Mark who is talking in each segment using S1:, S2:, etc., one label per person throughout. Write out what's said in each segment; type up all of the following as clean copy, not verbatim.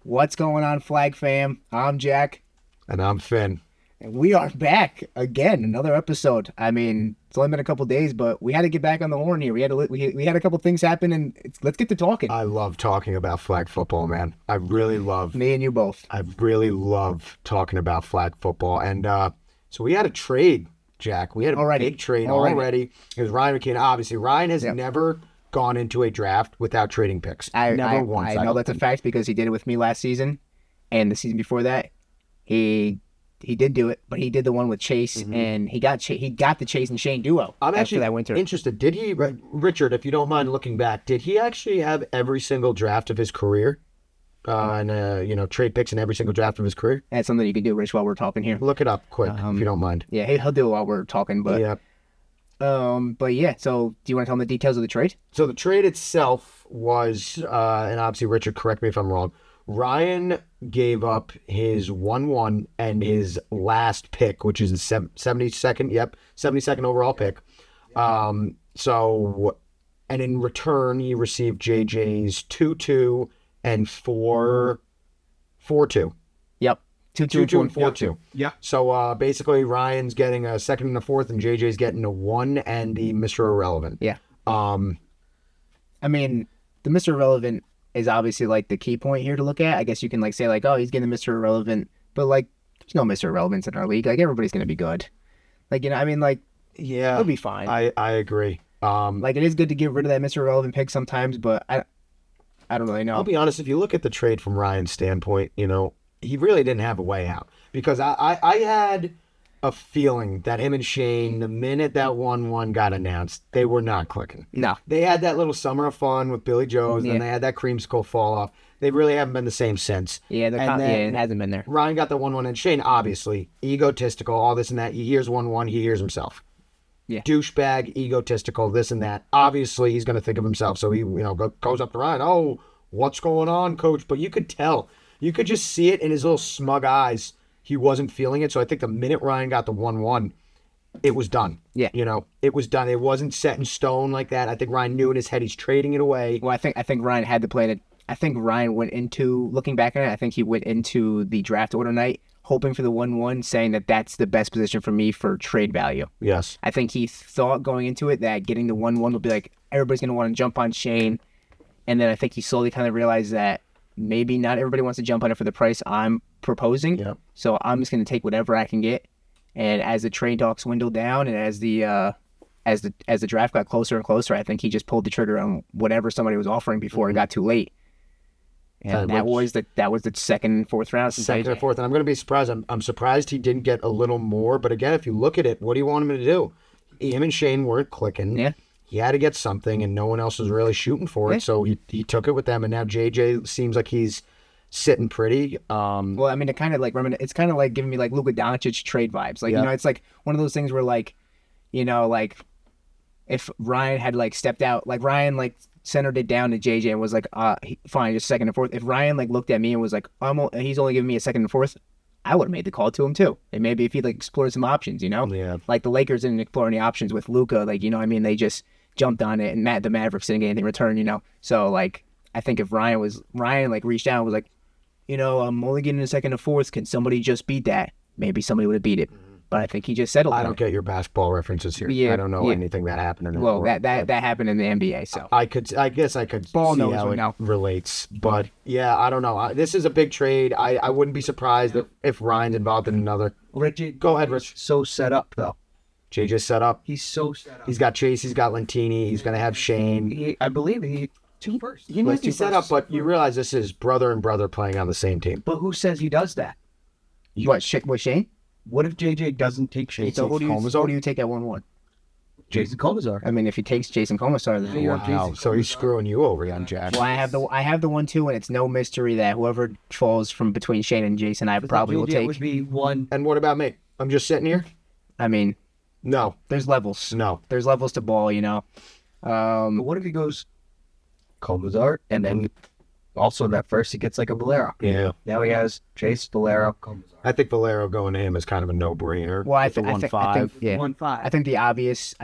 S1: What's going on, Flag fam? I'm Jack.
S2: And I'm Finn.
S1: And we are back again, another episode. I mean, it's only been a couple days, but we had to get back on the horn here. We had a couple things happen, and let's get to talking.
S2: I love talking about flag football, man. I really love.
S1: Me and you both.
S2: I really love talking about flag football. And so we had a trade, Jack. We had a big trade already. It was Ryan McKeon. Obviously, Ryan has never gone into a draft without trading picks. Never once.
S1: I know that's a fact because he did it with me last season, and the season before that, he did do it, but he did the one with Chase, and he got the Chase and Shane duo after that winter.
S2: Interested. Did he, Richard, if you don't mind looking back, did he actually have every single draft of his career? And trade picks in every single draft of his career?
S1: That's something you can do, Rich, while we're talking here.
S2: Look it up quick, if you don't mind.
S1: Yeah, he'll do it while we're talking, but...
S2: Yeah.
S1: But yeah, so do you want to tell them the details of the trade?
S2: So the trade itself was, and obviously, Richard, correct me if I'm wrong, Ryan gave up his 1-1 and his last pick, which is the 72nd overall pick. And in return, he received JJ's 2-2 and 4-2.
S1: Yep. 2-2 and 4-2.
S2: Yeah. So basically, Ryan's getting a second and a fourth, and JJ's getting a 1 and the Mr. Irrelevant.
S1: Yeah. I mean, the Mr. Irrelevant is obviously like the key point here to look at. I guess you can like say like, oh, he's getting the Mr. Irrelevant, but like, there's no Mr. Irrelevance in our league. Like everybody's gonna be good. Like I mean, like, yeah, it'll be fine.
S2: I agree.
S1: Like it is good to get rid of that Mr. Irrelevant pick sometimes, but I don't really know.
S2: I'll be honest. If you look at the trade from Ryan's standpoint, he really didn't have a way out because I had a feeling that him and Shane, the minute that 1-1 got announced, they were not clicking.
S1: No.
S2: They had that little summer of fun with Billy Joe's, and they had that creamsicle fall off. They really haven't been the same since.
S1: Yeah, it hasn't been there.
S2: Ryan got the 1-1, and Shane, obviously, egotistical, all this and that. He hears 1-1, he hears himself.
S1: Yeah.
S2: Douchebag, egotistical, this and that. Obviously, he's going to think of himself, so he goes up to Ryan, oh, what's going on, coach? But you could tell. You could just see it in his little smug eyes. He wasn't feeling it. So I think the minute Ryan got the 1-1, it was done.
S1: Yeah.
S2: It was done. It wasn't set in stone like that. I think Ryan knew in his head he's trading it away.
S1: Well, I think Ryan had to play it. I think Ryan went into, looking back at it, I think he went into the draft order night hoping for the 1-1, saying that that's the best position for me for trade value.
S2: Yes.
S1: I think he thought going into it that getting the 1-1 would be like, everybody's going to want to jump on Shane. And then I think he slowly kind of realized that maybe not everybody wants to jump on it for the price I'm proposing.
S2: Yep.
S1: So I'm just going to take whatever I can get. And as the trade talks dwindled down, and as the draft got closer and closer, I think he just pulled the trigger on whatever somebody was offering before it got too late. And that was the second and fourth round.
S2: Second and fourth, and I'm going to be surprised. I'm surprised he didn't get a little more. But again, if you look at it, what do you want him to do? Him and Shane weren't clicking.
S1: Yeah.
S2: He had to get something, and no one else was really shooting for it. So he took it with them, and now JJ seems like he's sitting pretty.
S1: Well, I mean, it's kind of like giving me like Luka Doncic trade vibes. Like, it's like one of those things where like, like if Ryan had like stepped out, like Ryan like centered it down to JJ and was like, fine, just second and fourth. If Ryan like looked at me and was like, he's only giving me a second and fourth, I would have made the call to him too. And maybe if he like explored some options,
S2: Yeah.
S1: Like the Lakers didn't explore any options with Luka, like, they just jumped on it, and the Mavericks didn't get anything in return, So like, I think if Ryan like reached out and was like, I'm only getting a second and fourth. Can somebody just beat that? Maybe somebody would have beat it. But I think he just settled.
S2: I don't get your basketball references here. Yeah, I don't know anything that happened in the
S1: world. that happened in the NBA. So
S2: I guess I could see how it relates. But yeah, I don't know. This is a big trade. I wouldn't be surprised if Ryan's involved in another.
S3: Richie,
S2: go ahead, Rich.
S3: So set up though.
S2: JJ set up.
S3: He's so set up.
S2: He's got Chase. He's got Lentini. He's gonna have Shane.
S3: I believe he two first.
S2: He might be set up, but you realize this is brother and brother playing on the same team.
S3: But who says he does that?
S1: What Shane?
S3: What if JJ doesn't take Shane?
S1: So who do you take at 1-1?
S3: Jason Comisar.
S1: I mean, if he takes Jason Comisar, then
S2: wow. So he's screwing you over, young Jack.
S1: Well, I have the 1-2, and it's no mystery that whoever falls from between Shane and Jason, I probably will take.
S3: Would be one.
S2: And what about me? I'm just sitting here.
S1: I mean,
S2: no.
S1: There's levels.
S2: No.
S1: There's levels to ball,
S3: But what if he goes Comisar, and then also that first he gets like a Valero?
S2: Yeah.
S3: Now he has Chase, Valero, Comisar.
S2: I think Valero going to him is kind of a no-brainer.
S1: Well, I think 1-5. Yeah.
S3: 1-5.
S1: I think the obvious.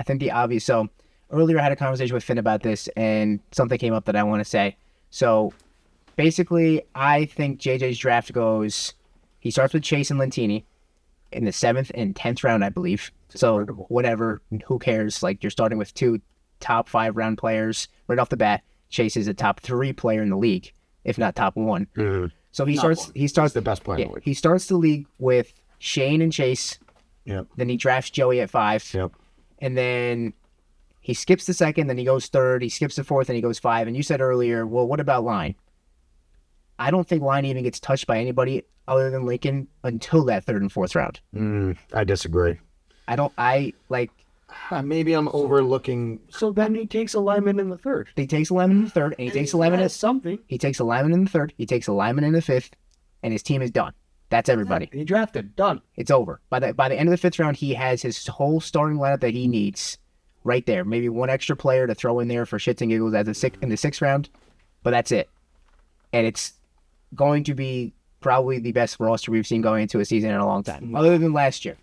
S1: So earlier I had a conversation with Finn about this, and something came up that I want to say. So basically, I think JJ's draft goes. He starts with Chase and Lentini in the 7th and 10th round, I believe. So whatever, who cares? Like, you're starting with 2 top 5 round players right off the bat. Chase is a top 3 player in the league, if not top 1.
S2: Mm-hmm.
S1: So he starts
S2: the best player in the league.
S1: He starts the league with Shane and Chase.
S2: Yep.
S1: Then he drafts Joey at 5.
S2: Yep.
S1: And then he skips the 2nd, then he goes 3rd, he skips the 4th, and he goes 5. And you said earlier, well, what about Line? I don't think Line even gets touched by anybody other than Lincoln until that 3rd and 4th round.
S2: I disagree. Maybe I'm overlooking.
S3: So then he takes a lineman in the 3rd.
S1: He takes a lineman in the 3rd, and he takes a lineman in
S3: something.
S1: He takes a lineman in the 3rd, he takes a lineman in the 5th, and his team is done. That's everybody.
S3: He drafted. Done.
S1: It's over. By the end of the 5th round, he has his whole starting lineup that he needs right there. Maybe one extra player to throw in there for shits and giggles in the 6th round, but that's it. And it's going to be probably the best roster we've seen going into a season in a long time, other than last year.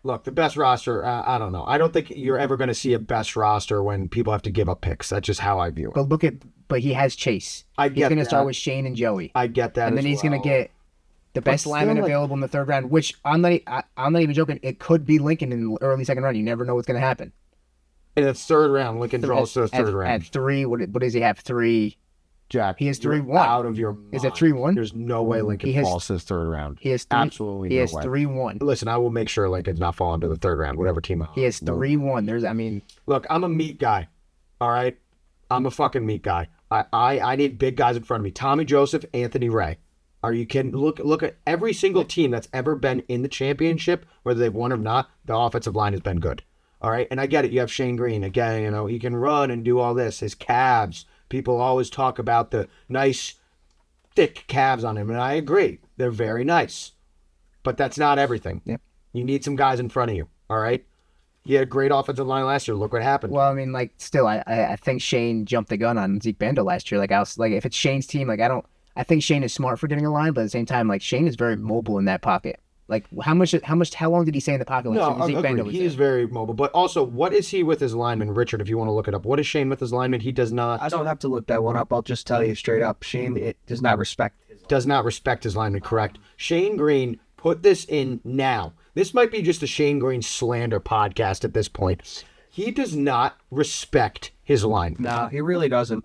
S2: Look, the best roster, I don't know. I don't think you're ever going to see a best roster when people have to give up picks. That's just how I view it.
S1: But he has Chase. He's going to start with Shane and Joey.
S2: I get that.
S1: And then he's going to get the best lineman available in the 3rd round, which I'm not even joking. It could be Lincoln in the early 2nd round. You never know what's going to happen.
S2: In the 3rd round, Lincoln draws to the 3rd round.
S1: At 3, what does he have? 3.
S2: Jack,
S1: he has 3-1.
S2: Out of your mind.
S1: Is it 3-1?
S2: There's no way Lincoln falls to the 3rd round.
S1: He has
S2: absolutely
S1: he
S2: no
S1: has
S2: way.
S1: 3-1.
S2: Listen, I will make sure Lincoln's not falling to the 3rd round, whatever team.
S1: He has 3-1.
S2: Look, I'm a meat guy. All right, I'm a fucking meat guy. I need big guys in front of me. Tommy Joseph, Anthony Ray. Are you kidding? Look at every single team that's ever been in the championship, whether they've won or not. The offensive line has been good. All right, and I get it. You have Shane Green again. He can run and do all this. His calves. People always talk about the nice, thick calves on him, and I agree. They're very nice. But that's not everything.
S1: Yep.
S2: You need some guys in front of you, all right? He had a great offensive line last year. Look what happened.
S1: Well, still, I think Shane jumped the gun on Zeke Bando last year. If it's Shane's team, I think Shane is smart for getting a line, but at the same time, Shane is very mobile in that pocket. How long did he stay in the pocket?
S2: He is very mobile. But also, what is he with his lineman, Richard? If you want to look it up, what is Shane with his lineman? He does not.
S3: I don't have to look that one up. I'll just tell you straight up. Shane does not respect
S2: his lineman. Correct. Shane Green put this in now. This might be just a Shane Green slander podcast at this point. He does not respect his lineman.
S3: No, he really doesn't.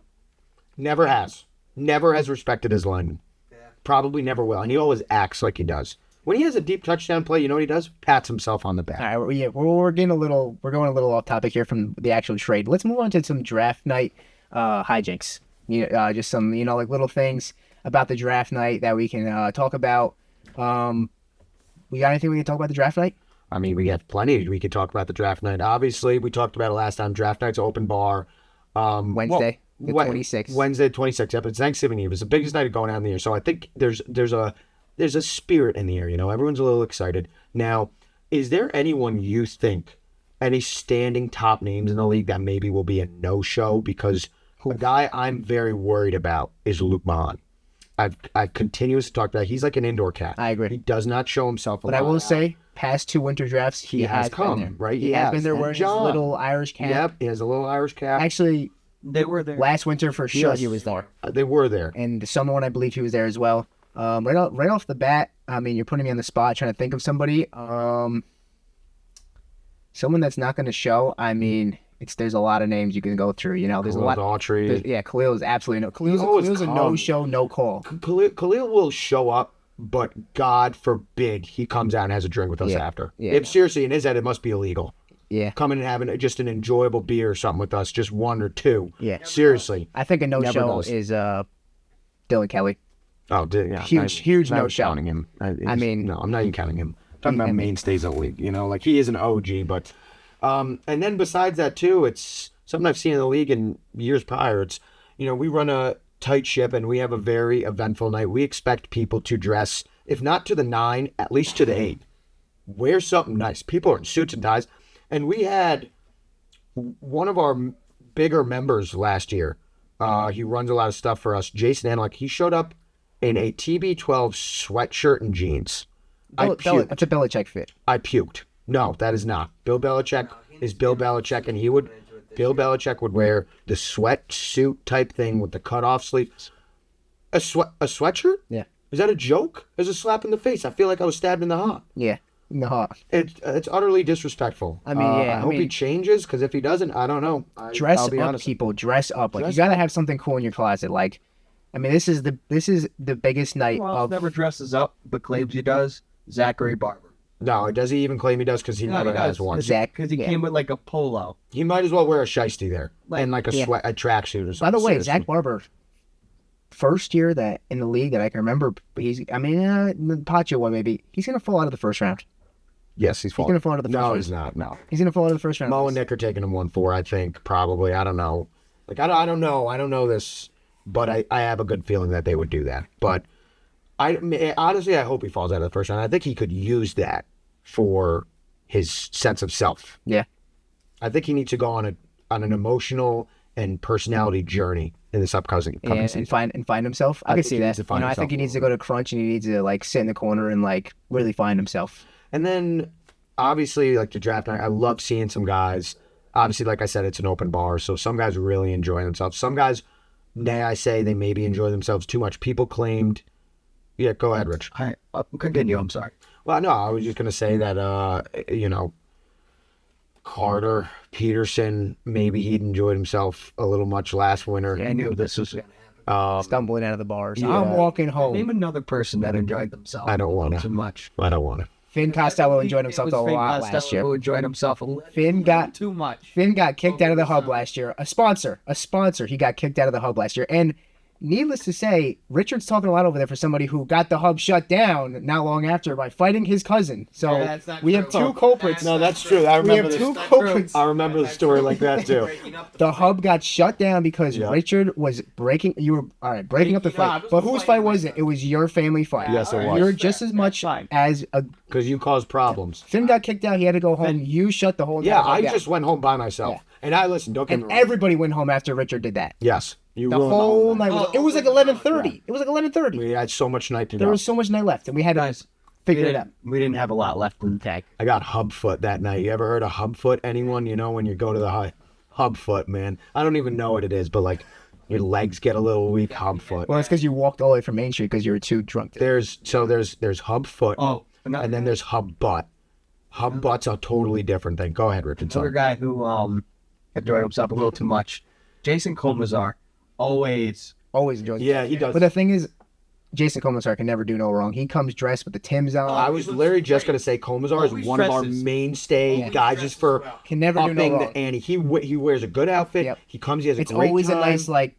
S2: Never has. Never has respected his lineman. Yeah. Probably never will. And he always acts like he does. When he has a deep touchdown play, you know what he does? Pats himself on the back.
S1: All right, we're going a little off topic here from the actual trade. Let's move on to some draft night hijinks. Just some little things about the draft night that we can talk about. We got anything we can talk about the draft night?
S2: We have plenty we could talk about the draft night. Obviously, we talked about it last time. Draft night's open bar.
S1: Wednesday, the 26th.
S2: Wednesday, 26th. Yep, it's Thanksgiving Eve. It's the biggest night going on in the year. So I think there's a spirit in the air, everyone's a little excited. Now, is there anyone you think, any standing top names in the league that maybe will be a no-show? Because a guy I'm very worried about is Luke Mahan. I've continuously talked about it. He's like an indoor cat.
S1: I agree.
S2: He does not show himself a lot.
S1: But I will say, past 2 winter drafts, he has come,
S2: been there. Right?
S1: He has been there wearing his little Irish cap.
S2: Yep, he has a little Irish cap.
S1: Actually,
S3: they were there.
S1: Last winter for sure he was there.
S2: They were there.
S1: And the summer one, I believe he was there as well. Right off the bat, you're putting me on the spot trying to think of somebody. Someone that's not going to show. There's a lot of names you can go through. There's a lot. Khalil is absolutely no. Khalil's a no-show, no-call.
S2: Khalil will show up, but God forbid he comes out and has a drink with us after. Yeah. Seriously, in his head, it must be illegal.
S1: Yeah.
S2: Coming and having just an enjoyable beer or something with us, just 1 or 2.
S1: Yeah.
S2: Seriously.
S1: I think a no-show is Dylan Kelly.
S2: Oh, yeah.
S1: Huge no-show.
S2: Counting him. No, I'm not even counting him. I'm talking about mainstays of the league. He is an OG, but and then besides that too, it's something I've seen in the league in years prior. It's we run a tight ship and we have a very eventful night. We expect people to dress, if not to the 9, at least to the 8. Wear something nice. People are in suits and ties, and we had one of our bigger members last year. He runs a lot of stuff for us. Jason Anlick. He showed up in a TB12 sweatshirt and jeans.
S1: That's a Belichick fit.
S2: I puked. No, that is not. Bill Belichick is Bill Belichick, and Bill Belichick would wear the sweatsuit type thing with the cut-off sleeves. A sweatshirt?
S1: Yeah.
S2: Is that a joke? There's a slap in the face. I feel like I was stabbed in the heart.
S1: Yeah. In the heart.
S2: It's utterly disrespectful.
S1: I mean,
S2: I hope he changes, because if he doesn't, I don't know.
S1: Dress
S2: I'll be
S1: up,
S2: honest.
S1: people. Dress up. Like,
S2: Dress
S1: you gotta have something cool in your closet. Like, I mean, this is the biggest night
S3: Who else
S1: of.
S3: never dresses up but claims he does? Zachary Barber.
S2: No, does he even claim he does? Because he never has one.
S1: Zach.
S3: Because he came with like a polo.
S2: He might as well wear a shiesty there and like a
S1: Yeah.
S2: a tracksuit or something.
S1: By the way,
S2: Seriously.
S1: Zach Barber, first year that in the league that I can remember, Pacho one maybe. He's gonna fall out of the first round.
S2: Yes, he's
S1: gonna fall out of the first
S2: No,
S1: round.
S2: he's not. No.
S1: He's gonna fall out of the first round.
S2: Mo and Nick are taking him 1-4, I think, probably. I don't know. Like, I don't know. I don't know this, but I have a good feeling that they would do that. But honestly, I hope he falls out of the first round. I think he could use that for his sense of self.
S1: Yeah.
S2: I think he needs to go on an emotional and personality journey in this upcoming season.
S1: And find himself. I can
S2: think
S1: see
S2: he
S1: that.
S2: needs to find
S1: I think
S2: himself
S1: he
S2: a
S1: needs to go to crunch and he needs to like sit in the corner and like really find himself.
S2: And then, obviously, like the draft night, I love seeing some guys. Obviously, like I said, it's an open bar, so some guys really enjoy themselves. Some guys, may I say, they maybe enjoy themselves too much. People claimed. Yeah, go ahead, Rich.
S3: Continue. I'm sorry.
S2: Well, no, I was just gonna say that Carter Peterson, maybe he'd enjoyed himself a little much last winter.
S3: I knew this was going to happen.
S1: Stumbling out of the bars.
S2: yeah.
S1: I'm walking home.
S3: Name another person that enjoyed themselves.
S2: I don't wanna.
S3: too much.
S2: I don't want to.
S1: Finn Costello enjoyed himself
S3: It
S1: a
S3: was Finn
S1: lot
S3: Costello
S1: last year.
S3: Who enjoyed himself a little
S1: Finn got
S3: too much.
S1: Finn got kicked out of the hub last year. A sponsor. He got kicked out of the hub last year. And needless to say, Richard's talking a lot over there for somebody who got the hub shut down not long after by fighting his cousin. So
S3: that's not
S1: we have
S3: true.
S1: two culprits.
S2: No, that's true. I
S1: we
S2: remember
S1: have two
S2: this.
S1: culprits.
S2: I remember the story like that too.
S1: The hub got shut down because
S2: Yeah.
S1: Richard was breaking. You were all right, breaking up the fight. But whose fight was it? It was your family fight.
S2: Yes, it was.
S1: You're just as much as a.
S2: Because you caused problems.
S1: Finn got kicked out. He had to go home. You shut the whole.
S2: Yeah,
S1: entire
S2: I
S1: hub down.
S2: just went home by myself.
S1: Yeah.
S2: And I listened. Don't get me
S1: And
S2: wrong.
S1: everybody went home after Richard did that.
S2: Yes, you
S1: The
S2: ruined
S1: whole
S2: night.
S1: night. It was like 11:30. It was like 11:30.
S2: We had so much night to
S1: There
S2: go.
S1: was so much night left, and we had to
S3: Guys,
S1: figure it out.
S3: We didn't have a lot left in the tank.
S2: I got hub foot that night. You ever heard of hub foot? Anyone? You know when you go to the hub foot, man. I don't even know what it is, but like your legs get a little weak. Hub foot.
S1: Well, it's because you walked all the way from Main Street because you were too drunk.
S2: There's hub foot,
S3: Oh,
S2: and then there's hub butt. Hub butt's a totally different thing. Go ahead, Richard.
S3: another
S2: Sorry.
S3: guy who enjoyed himself a little too much. Jason Comazar always.
S1: Always enjoyed.
S2: Yeah, he does.
S1: But the thing is, Jason Comisar can never do no wrong. He comes dressed with the Timbs on.
S2: I was literally just gonna say Comazar is
S3: Always
S2: one of our
S3: dresses.
S2: mainstay guys, just for
S1: Can never do no
S2: upping
S1: wrong.
S2: the ante. He wears a good outfit.
S1: Yep.
S2: He comes. He has a
S1: It's
S2: great
S1: always
S2: time.
S1: a nice like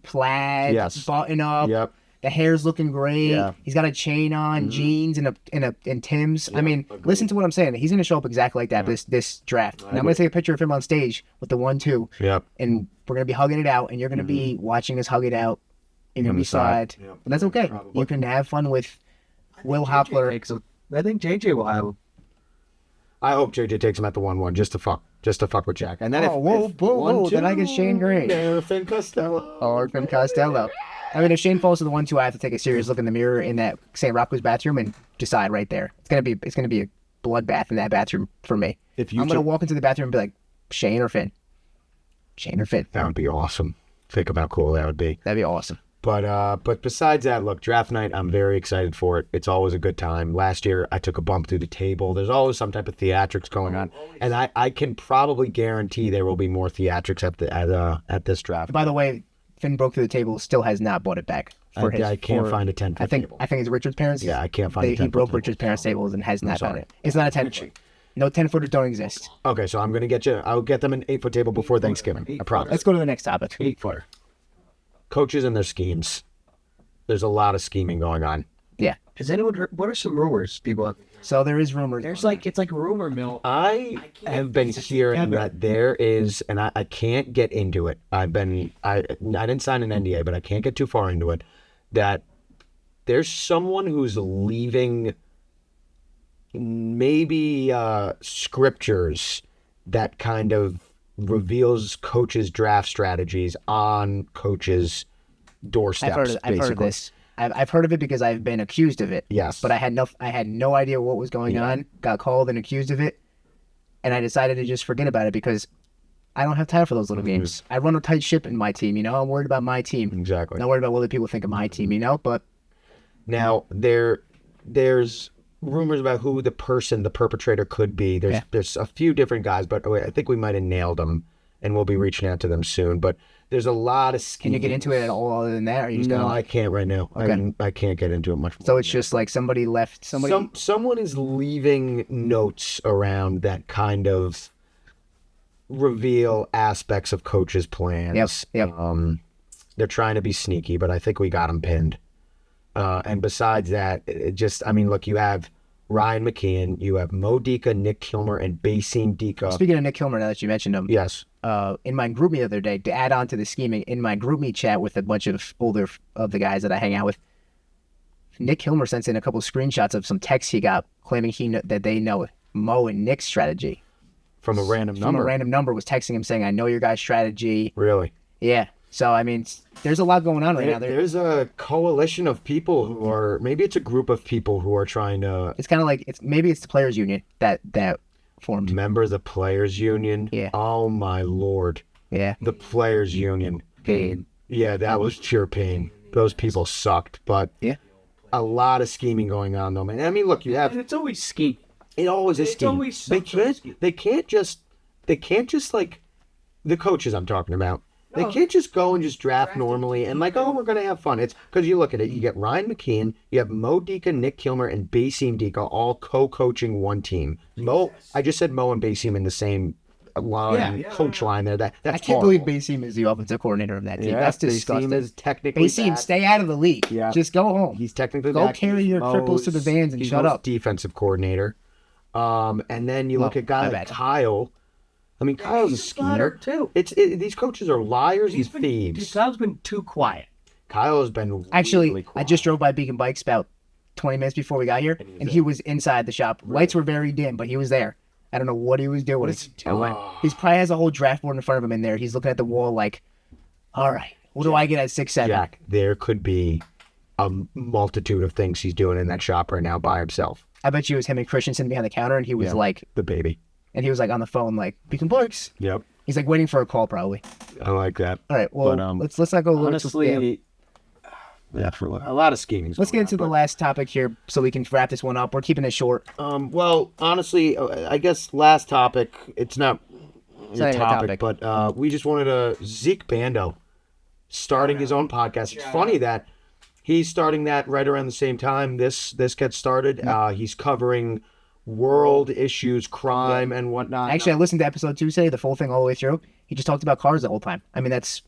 S1: plaid,
S2: Yes.
S1: button up.
S2: Yep.
S1: The hair's looking great.
S2: Yeah.
S1: He's got a chain on, jeans, and Tim's. I mean,
S2: agreed.
S1: listen to what I'm saying. He's gonna show up exactly like that this draft. And I'm gonna take a picture of him on stage with the 1-2,
S2: Yep.
S1: and we're gonna be hugging it out, and you're gonna be watching us hug it out. You're gonna
S2: On
S1: be
S2: the side.
S1: sad,
S2: Yep.
S1: but that's okay.
S2: Probably.
S1: You can have fun with Will Hoppler.
S3: I think JJ will have him.
S2: I hope JJ takes him at the 1-1 just to fuck with Jack. And then
S1: Oh, whoa, then I get Shane Gray.
S2: Finn Costello.
S1: Or Finn Costello. I mean, if Shane falls to the 1-2, I have to take a serious look in the mirror in that St. Rocco's bathroom and decide right there. It's gonna be a bloodbath in that bathroom for me.
S2: If you
S1: I'm gonna
S2: took-
S1: walk into the bathroom and be like, Shane or Finn? Shane or Finn?
S2: That would be awesome. Think about how cool that would be.
S1: That'd be awesome.
S2: But besides that, look, draft night, I'm very excited for it. It's always a good time. Last year, I took a bump through the table. There's always some type of theatrics going on, and I can probably guarantee there will be more theatrics at this draft.
S1: By the way, Finn broke through the table. Still has not bought it back.
S2: I can't find a 10-foot table.
S1: I think it's Richard's parents.
S2: Yeah, I can't find a
S1: He
S2: 10-foot
S1: broke
S2: table.
S1: Richard's parents' tables and has not done
S2: sorry.
S1: it. It's not a 10. No 10-footers don't exist.
S2: Okay, so I'm gonna get you. I'll get them an 8-foot table before Thanksgiving. I promise.
S1: Let's go to the next topic.
S3: 8-footer.
S2: Coaches and their schemes. There's a lot of scheming going on.
S1: Yeah.
S3: Has anyone heard? What are some rumors people have?
S1: So there is rumors.
S3: It's like a rumor mill.
S2: I have been hearing that there is, and I can't get into it. I didn't sign an NDA, but I can't get too far into it. That there's someone who's leaving maybe scriptures that kind of reveals coaches' draft strategies on coaches' doorsteps.
S1: I've heard of this. I've heard of it because I've been accused of it.
S2: Yes.
S1: But I had no idea what was going on. Got called and accused of it, and I decided to just forget about it because I don't have time for those little games. I run a tight ship in my team, you know. I'm worried about my team.
S2: Exactly.
S1: Not worried about what other people think of my team, you know. But
S2: now there's rumors about who the perpetrator could be. There's a few different guys, but I think we might have nailed them, and we'll be reaching out to them soon. But there's a lot of scheming.
S1: Can you get into it at all other than that? Or you just
S2: No, I can't right now.
S1: Okay.
S2: I can't get into it much more.
S1: So it's just like somebody left.
S2: Someone is leaving notes around that kind of reveal aspects of coaches' plans.
S1: Yep.
S2: They're trying to be sneaky, but I think we got them pinned. And besides that, look, you have Ryan McKeon, you have Mo Dika, Nick Kilmer, and Basim Dika.
S1: Speaking of Nick Kilmer, now that you mentioned him,
S2: Yes.
S1: in my group meet the other day, to add on to the scheming, in my group meet chat with a bunch of older of the guys that I hang out with, Nick Kilmer sent in a couple of screenshots of some texts he got claiming that they know Mo and Nick's strategy.
S2: From a random number.
S1: From a random number was texting him saying, I know your guys' strategy.
S2: Really?
S1: Yeah. So, I mean, there's a lot going on right now.
S2: There's a coalition of people who are, maybe it's a group of people who are trying to.
S1: It's kind of like, maybe it's the players' union that formed.
S2: Members of players' union?
S1: Yeah.
S2: Oh, my Lord.
S1: Yeah.
S2: The players' union.
S1: Pain.
S2: Yeah, that was pure pain. Those people sucked, but
S1: yeah,
S2: a lot of scheming going on, though, man. I mean, look, you have.
S3: And it's always scheming.
S2: It always is scheming.
S3: Always
S2: They can't just like the coaches I'm talking about. They can't just go and just draft normally and like, oh, we're gonna have fun. It's because you look at it. You get Ryan McKeon, you have Mo Dika, Nick Kilmer, and Basim Dika all co-coaching one team. I just said Mo and Basim in the same line, coach line there. That's
S1: I can't believe Basim is the offensive coordinator of that team.
S2: Yeah,
S1: that's disgusting.
S2: Basim is technically
S1: Basim, stay out of the league.
S2: Yeah.
S1: Just go home.
S2: He's technically
S1: go
S2: back.
S1: carry your cripples to the vans and shut up.
S2: Defensive coordinator. And then you look at guys like Kyle. I mean, Kyle's a schemer
S3: too.
S2: These coaches are liars and thieves.
S3: Kyle's been too quiet.
S2: Kyle has been
S1: actually
S2: really quiet.
S1: I just drove by Beacon Bikes about 20 minutes before we got here, and he was inside the shop. Right. Lights were very dim, but he was there. I don't know what he was doing.
S3: What is he doing?
S1: He probably has a whole draft board in front of him in there. He's looking at the wall like, all right, what do I get at 6'7"?
S2: Jack, there could be a multitude of things he's doing in that shop right now by himself.
S1: I bet you it was him and Christensen behind the counter, and he was like
S2: the baby.
S1: And he was like on the phone, like Beacon Bikes.
S2: Yep.
S1: He's like waiting for a call, probably.
S2: I like that.
S1: All right. Well, let's not go.
S2: Honestly, for a lot of scheming.
S1: Let's get into the last topic here, so we can wrap this one up. We're keeping it short.
S2: Well, honestly, I guess last topic. It's not a topic, but we just wanted Zeke Bando starting his own podcast. It's funny that he's starting that right around the same time this gets started. He's covering world issues, crime, and whatnot.
S1: Actually, I listened to episode 2 today, the full thing all the way through. He just talked about cars the whole time. I mean, that's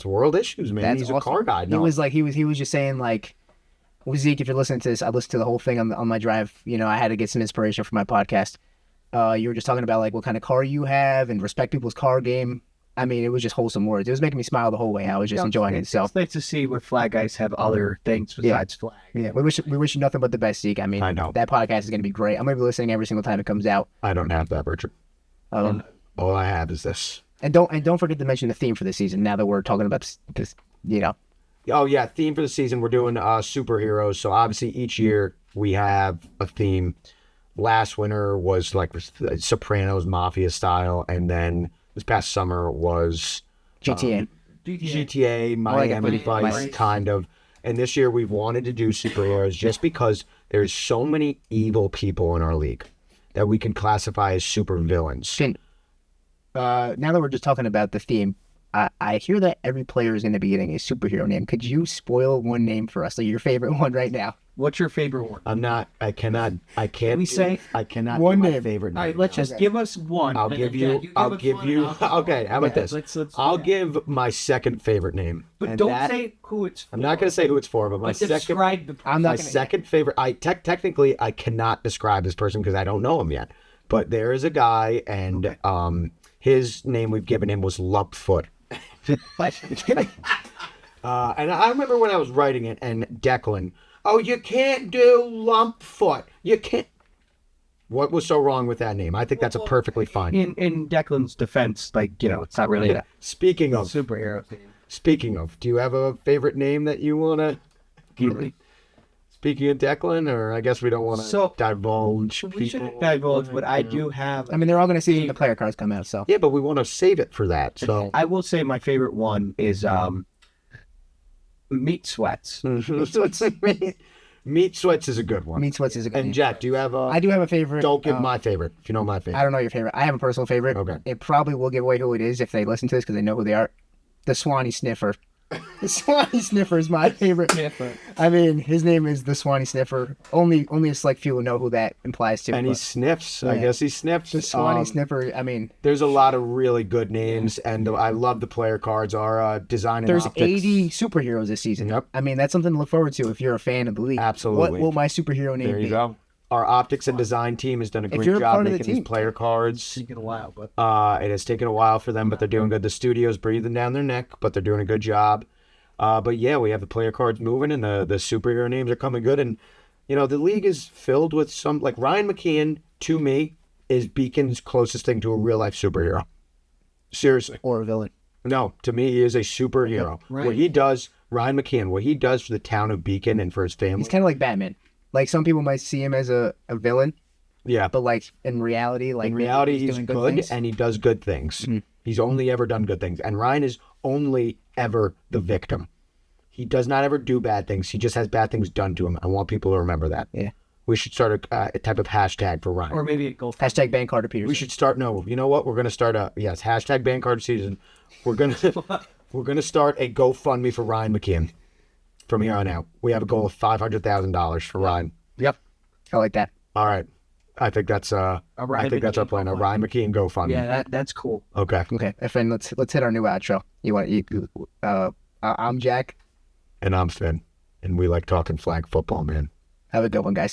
S2: world issues, man. He's awesome. A car guy. No.
S1: He was just saying like, well, Zeke, if you're listening to this, I listened to the whole thing on my drive. You know, I had to get some inspiration for my podcast. You were just talking about like what kind of car you have and respect people's car game. I mean, it was just wholesome words. It was making me smile the whole way. I was just enjoying it. So
S3: it's nice to see what flag guys have other things besides flag.
S1: Yeah, we wish you nothing but the best, Zeke. I mean,
S2: I know
S1: that podcast is going to be great. I'm going to be listening every single time it comes out.
S2: I don't have that, Richard. All I have is this.
S1: And don't forget to mention the theme for the season. Now that we're talking about this, you know.
S2: Oh yeah, theme for the season. We're doing superheroes. So obviously each year we have a theme. Last winter was like Sopranos Mafia style, and then this past summer was GTA, Miami Vice, kind of. And this year we've wanted to do superheroes just because there's so many evil people in our league that we can classify as super villains.
S1: Now that we're just talking about the theme, I hear that every player is going to be getting a superhero name. Could you spoil one name for us? Like your favorite one right now?
S3: What's your favorite one?
S2: I cannot. I cannot.
S1: One
S2: my
S1: name.
S2: Favorite name.
S3: All right, let's just give us one.
S2: I'll give you. Okay, how about this? I'll give my second favorite name.
S3: But don't say who it's for.
S2: I'm not going to say who it's for, but my second favorite. Technically, I cannot describe this person because I don't know him yet. But there is a guy, and his name we've given him was Lumpfoot. And I remember when I was writing it, and Declan. Oh, you can't do Lumpfoot. You can't. What was so wrong with that name? I think that's a perfectly fine.
S3: In Declan's defense, it's not really a
S2: Speaking of
S3: superhero thing.
S2: Speaking of, do you have a favorite name that you want to... speaking of Declan, or I guess we don't want to divulge.
S3: We shouldn't divulge, but I do have.
S1: I mean, they're all going to see the player cards come out, so.
S2: Yeah, but we want to save it for that. So
S3: I will say my favorite one is Meat Sweats.
S2: Meat Sweats is a good one.
S1: Meat Sweats is a good
S2: And
S1: name.
S2: Jack, do you have a...
S1: I do have a favorite.
S2: Don't give my favorite, if you know my favorite.
S1: I don't know your favorite. I have a personal favorite.
S2: Okay.
S1: It probably will give away who it is if they listen to this because they know who they are. The Swanee Sniffer. The Swanee Sniffer is my favorite. I mean, his name is the Swanee Sniffer. Only a select few will know who that implies to.
S2: And he sniffs. I
S1: Yeah.
S2: guess he sniffs.
S1: The Swanee Sniffer, I mean...
S2: There's a lot of really good names, and I love the player cards. Our design and
S1: There's
S2: optics.
S1: 80 superheroes this season.
S2: Yep.
S1: I mean, that's something to look forward to if you're a fan of the league.
S2: Absolutely.
S1: What will my superhero name
S2: There
S1: be?
S2: you go. Our optics and design team has done a great
S1: you're a
S2: job
S1: part of the
S2: making these
S1: team.
S2: player cards.
S3: Taking a while, but
S2: It has taken a while for them, but they're doing good. The studio's breathing down their neck, but they're doing a good job. But yeah, we have the player cards moving, and the superhero names are coming good. And, you know, the league is filled with some... Like, Ryan McKeon, to me, is Beacon's closest thing to a real-life superhero. Seriously.
S1: Or a villain.
S2: No, to me, he is a superhero.
S3: Right.
S2: What he does, Ryan McKeon, what he does for the town of Beacon and for his family.
S1: He's kind of like Batman. Like, some people might see him as a villain,
S2: Yeah.
S1: but, like, in reality, like...
S2: In reality, he's
S1: doing
S2: good
S1: things.
S2: and he does good things. He's only ever done good things. And Ryan is only ever the victim. He does not ever do bad things. He just has bad things done to him. I want people to remember that.
S1: Yeah.
S2: We should start a type of hashtag for Ryan.
S3: or maybe it goes.
S1: Hashtag ban Carter Peterson.
S2: We should start. No, you know what? We're gonna start hashtag ban card season. We're gonna start a GoFundMe for Ryan McKeon from here on out. We have a goal of $500,000 for Ryan.
S1: Yep. I like that.
S2: All right. I think that's
S3: Ryan
S2: that's our
S3: McKeon
S2: plan. A Ryan McKeon GoFundMe.
S3: Yeah, that's cool.
S2: Okay.
S1: Okay. Friend, let's hit our new outro. I'm Jack.
S2: And I'm Finn, and we like talking flag football, man.
S1: Have a good one, guys.